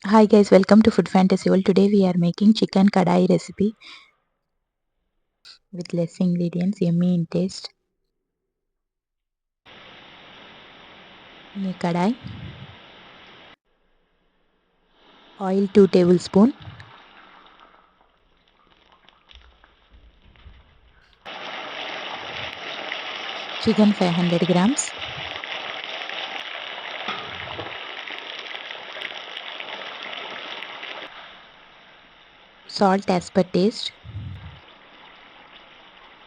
Hi guys, welcome to Food Fantasy World. Today we are making chicken kadai recipe with less ingredients, yummy in taste. In a kadai, oil 2 tablespoon, chicken 500 grams, salt as per taste,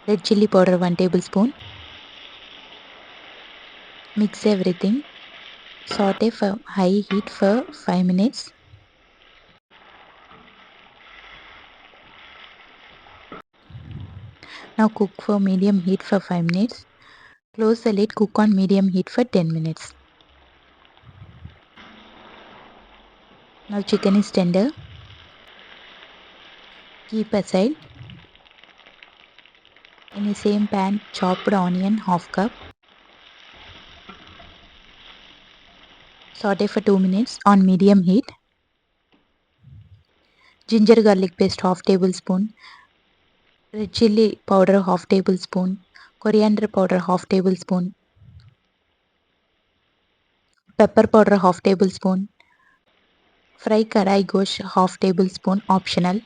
red chili powder 1 tablespoon. Mix everything. Saute for high heat for 5 minutes. Now cook for medium heat for 5 minutes. Close the lid, cook on medium heat for 10 minutes. Now chicken is tender. Keep aside. In the same pan, chopped onion half cup. Saute for 2 minutes on medium heat. Ginger garlic paste half tablespoon. Red chili powder half tablespoon. Coriander powder half tablespoon. Pepper powder half tablespoon. Fry kadai gosh half tablespoon, optional.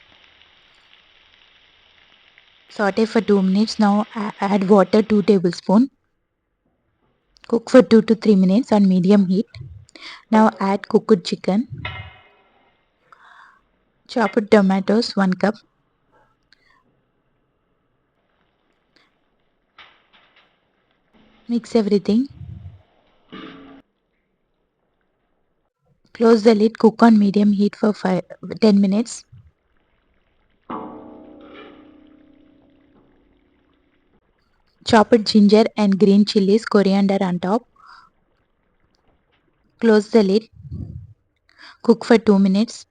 Saute for 2 minutes. Now add water 2 tablespoon. Cook for 2 to 3 minutes on medium heat. Now add cooked chicken. Chopped tomatoes 1 cup. Mix everything. Close the lid, cook on medium heat for 10 minutes. Chopped ginger and green chilies, coriander on top. Close the lid. Cook for 2 minutes.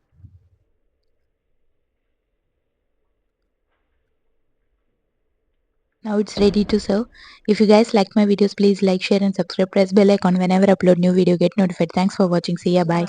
Now it's ready to serve. If you guys like my videos, please like, share and subscribe. Press bell icon whenever I upload new video, get notified. Thanks for watching. See ya. Bye.